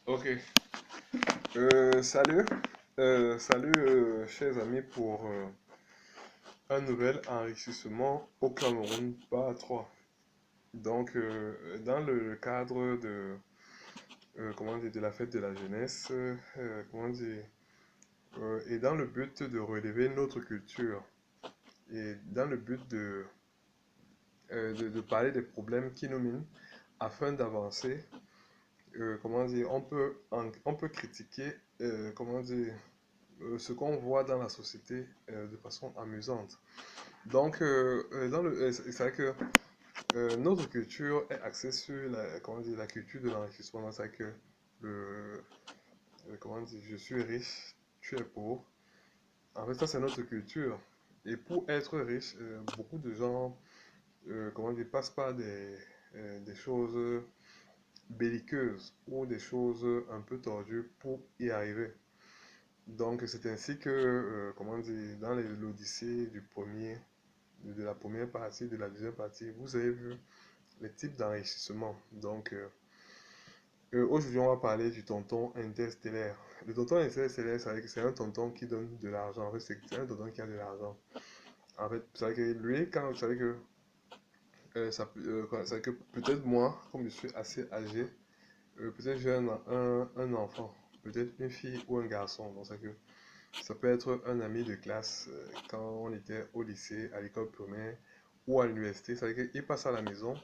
Ok. Salut. Salut, chers amis, pour un nouvel enrichissement au Cameroun, pas 3. Donc, dans le cadre comment dire, de la fête de la jeunesse, comment dire, et dans le but de relever notre culture, et dans le but de parler des problèmes qui nous minent, afin d'avancer, comment dire, on peut critiquer, comment dire, ce qu'on voit dans la société de façon amusante. Donc, c'est vrai que notre culture est axée sur comment dire, la culture de l'enrichissement. C'est vrai que le, comment dire, je suis riche, tu es pauvre. En fait, ça, c'est notre culture. Et pour être riche, beaucoup de gens comment dire, passent par des choses belliqueuses ou des choses un peu tordues pour y arriver. Donc, c'est ainsi que, comment dire, dans l'Odyssée de la première partie, de la deuxième partie, vous avez vu les types d'enrichissement. Donc, aujourd'hui, on va parler du tonton interstellaire. Le tonton interstellaire, c'est un tonton qui donne de l'argent. En fait, c'est un tonton qui a de l'argent. En fait, c'est vrai que lui, quand vous savez que, c'est vrai que peut-être moi, comme je suis assez âgé, peut-être j'ai un enfant, peut-être une fille ou un garçon. Donc, c'est que ça peut être un ami de classe quand on était au lycée, à l'école primaire ou à l'université. Ça veut dire qu'il passe à la maison,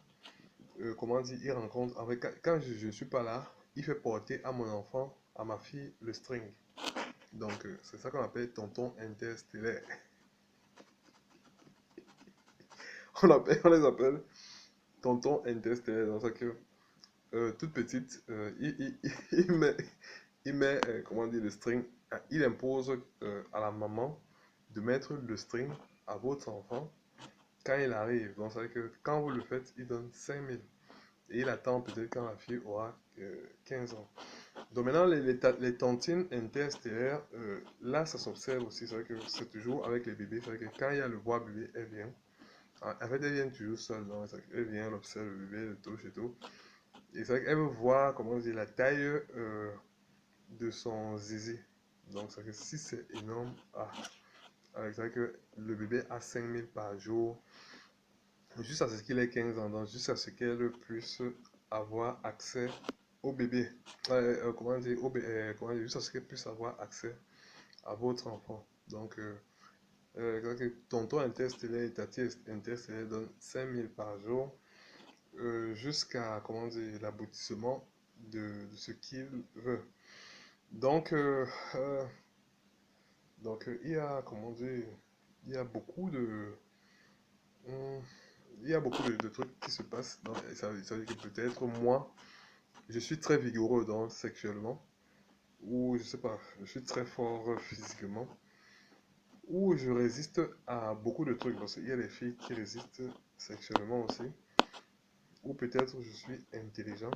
comment dire, il rencontre. En fait, quand je ne suis pas là, il fait porter à mon enfant, à ma fille, le string. Donc, c'est ça qu'on appelle tonton interstellaire. On les appelle tonton interstellaire. Dans ça que, toute petite, il met comment dire, le string. Il impose à la maman de mettre le string à votre enfant quand il arrive. Donc, ça veut dire que quand vous le faites, il donne 5 000. Et il attend peut-être quand la fille aura 15 ans. Donc maintenant, les tontines interstellaires, là, ça s'observe aussi. C'est vrai que c'est toujours avec les bébés. C'est vrai que quand il y a le bois bébé, elle vient. En fait, elle vient toujours seule. Donc, elle vient, elle observe le bébé, le touche et tout. Et c'est vrai qu'elle veut voir, comment dire, la taille de son zizi. Donc, c'est vrai que si c'est énorme, c'est vrai que le bébé a 5 000 par jour, jusqu'à ce qu'il ait 15 ans, donc jusqu'à ce qu'elle puisse avoir accès au bébé. Comment dire, comment dire, jusqu'à ce qu'elle puisse avoir accès à votre enfant. Donc, tonton interstellaire et tati interstellaire donnent 5 000 par jour jusqu'à, comment dire, l'aboutissement de ce qu'il veut. Donc, il y a, comment dire, il y a beaucoup de, hum, il y a beaucoup de trucs qui se passent. Donc, ça veut dire que peut-être moi, je suis très vigoureux donc, sexuellement, ou je sais pas, je suis très fort physiquement, ou je résiste à beaucoup de trucs, parce qu'il y a des filles qui résistent sexuellement aussi, ou peut-être je suis intelligent.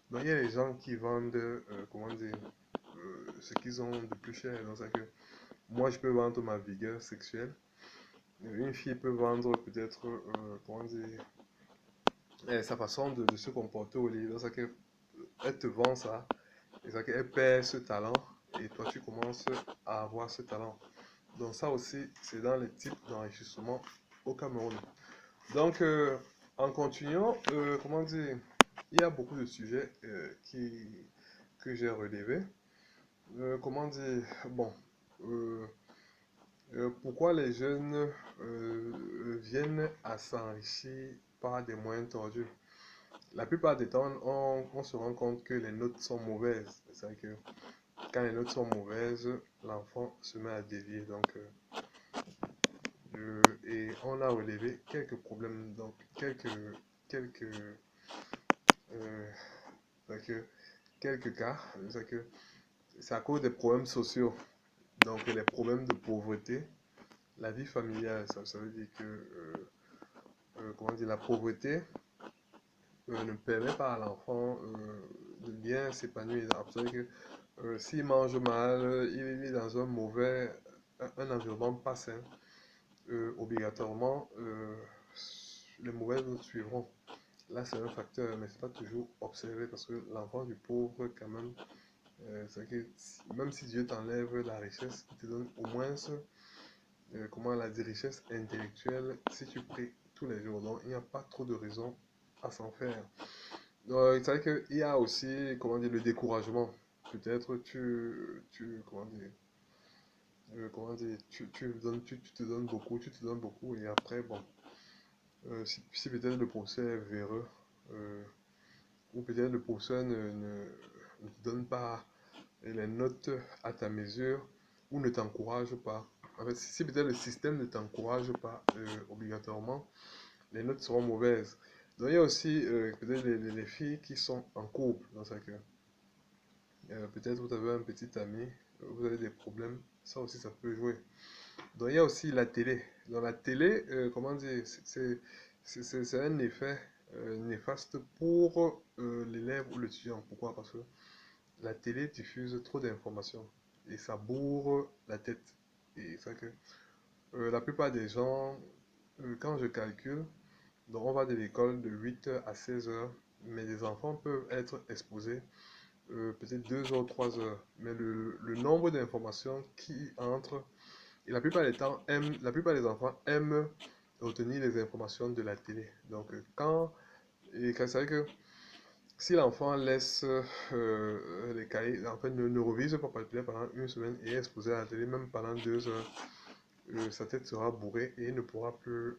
Donc il y a des gens qui vendent, comment dire, ce qu'ils ont de plus cher. Donc c'est que moi je peux vendre ma vigueur sexuelle, une fille peut vendre peut-être, comment dire, sa façon de se comporter au lit. Donc c'est que elle te vend ça. Et ça qu'elle perd ce talent et toi tu commences à avoir ce talent. Donc ça aussi, c'est dans les types d'enrichissement au Cameroun. Donc en continuant, comment dire, il y a beaucoup de sujets que j'ai relevés. Comment dire, bon, euh, pourquoi les jeunes viennent à s'enrichir par des moyens tordus? La plupart des temps, on se rend compte que les notes sont mauvaises. C'est-à-dire que quand les notes sont mauvaises, l'enfant se met à dévier. Donc, et on a relevé quelques problèmes, donc quelques, euh, que- quelques cas. C'est à cause des problèmes sociaux. Donc, les problèmes de pauvreté, la vie familiale, ça veut dire que, comment dire, la pauvreté ne permet pas à l'enfant de bien s'épanouir. C'est-à-dire que s'il mange mal, il vit dans un environnement pas sain, obligatoirement, les mauvaises notes suivront. là c'est un facteur, mais c'est pas toujours observé parce que l'enfant du pauvre, quand même, c'est que même si Dieu t'enlève la richesse, il te donne au moins comment la dit, richesse intellectuelle si tu pries tous les jours. Donc il n'y a pas trop de raison à s'en faire. Donc c'est vrai qu'il y a aussi, comment dire, le découragement. Peut-être comment dire, tu te donnes beaucoup, tu te donnes beaucoup, et après, bon, si peut-être le procès est véreux, euh, ou peut-être le professeur ne te donne pas les notes à ta mesure, ou ne t'encourage pas. En fait, si peut-être le système ne t'encourage pas obligatoirement, les notes seront mauvaises. Donc il y a aussi peut-être les filles qui sont en couple dans sa cœur. Peut-être vous avez un petit ami, vous avez des problèmes, ça aussi ça peut jouer. Donc il y a aussi la télé. Dans la télé, comment dire, c'est un effet néfaste pour l'élève ou l'étudiant. Pourquoi? Parce que la télé diffuse trop d'informations et ça bourre la tête. Et c'est que la plupart des gens, quand je calcule, donc on va de l'école de 8 h à 16 h, mais les enfants peuvent être exposés peut-être 2 h, 3 h. Mais le nombre d'informations qui entrent, et la plupart des enfants aiment retenir les informations de la télé. Donc c'est vrai que si l'enfant laisse les cahiers, en fait ne revise pas par la télé pendant une semaine et est exposé à la télé même pendant 2 heures, sa tête sera bourrée et il ne pourra plus,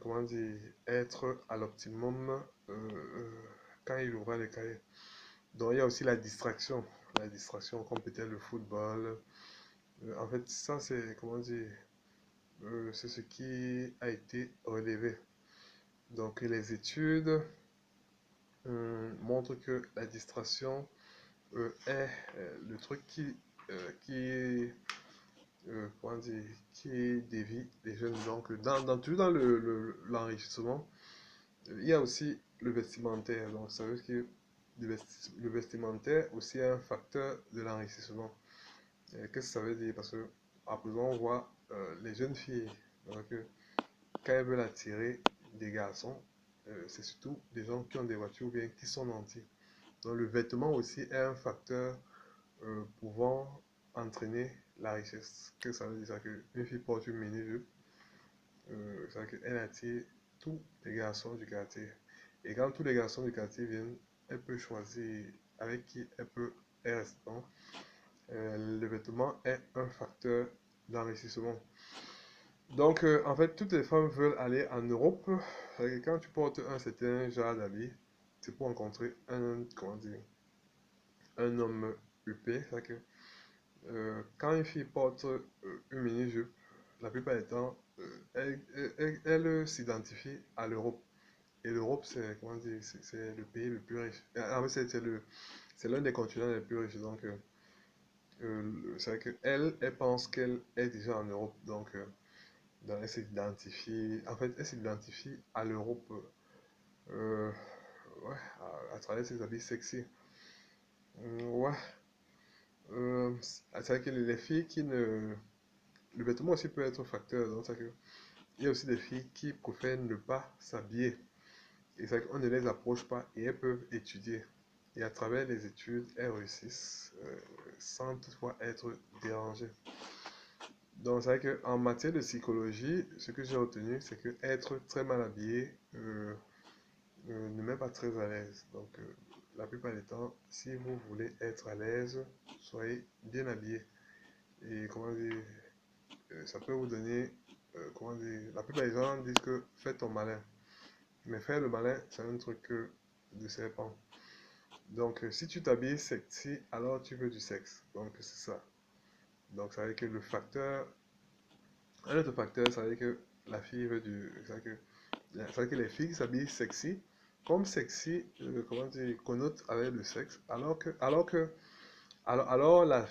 comment dire, être à l'optimum quand il ouvra les cahiers. Donc il y a aussi la distraction comme peut-être le football. En fait, ça c'est, comment dire, c'est ce qui a été relevé. Donc les études montrent que la distraction est le truc qui comment dire, qui dévie les jeunes. Donc toujours dans l'enrichissement, il y a aussi le vestimentaire. Donc ça veut dire que le vestimentaire aussi est un facteur de l'enrichissement. Qu'est-ce que ça veut dire? Parce que à présent on voit les jeunes filles, donc, quand elles veulent attirer des garçons, c'est surtout des gens qui ont des voitures ou bien qui sont nantis. Donc le vêtement aussi est un facteur pouvant entraîner la richesse. Que ça veut dire? Ça que une fille porte une mini-jupe, ça veut dire qu'elle attire tous les garçons du quartier. Et quand tous les garçons du quartier viennent, elle peut choisir avec qui elle peut rester. Donc, le vêtement est un facteur d'enrichissement. Donc, en fait, toutes les femmes veulent aller en Europe. Quand tu portes un certain genre d'habit, c'est pour rencontrer comment dire, un homme huppé. Que, quand une fille porte une mini-jupe, la plupart du temps, elle s'identifie à l'Europe. Et l'Europe, c'est comment dire, c'est le pays le plus riche. C'est l'un des continents les plus riches. Donc, c'est vrai qu'elle pense qu'elle est déjà en Europe. Donc, elle s'identifie, en fait, elle s'identifie à l'Europe euh, ouais, à travers ses habits sexy. Ouais, c'est vrai que les filles qui ne. Le vêtement aussi peut être un facteur. Donc, c'est que il y a aussi des filles qui préfèrent ne pas s'habiller. Et c'est qu'on ne les approche pas et elles peuvent étudier. Et à travers les études, elles réussissent sans toutefois être dérangées. Donc, c'est vrai qu'en matière de psychologie, ce que j'ai retenu, c'est que être très mal habillé ne met pas très à l'aise. Donc, la plupart du temps, si vous voulez être à l'aise, soyez bien habillé. Et comment dire, ça peut vous donner, comment dire, la plupart des gens disent que fais ton malin. Mais faire le malin, c'est un truc de serpent. Donc, si tu t'habilles sexy, alors tu veux du sexe. Donc, c'est ça. Donc, ça veut dire que un autre facteur, ça veut dire que la fille veut du. Ça veut dire que les filles qui s'habillent sexy, comme sexy, comment dire, connote avec le sexe, alors la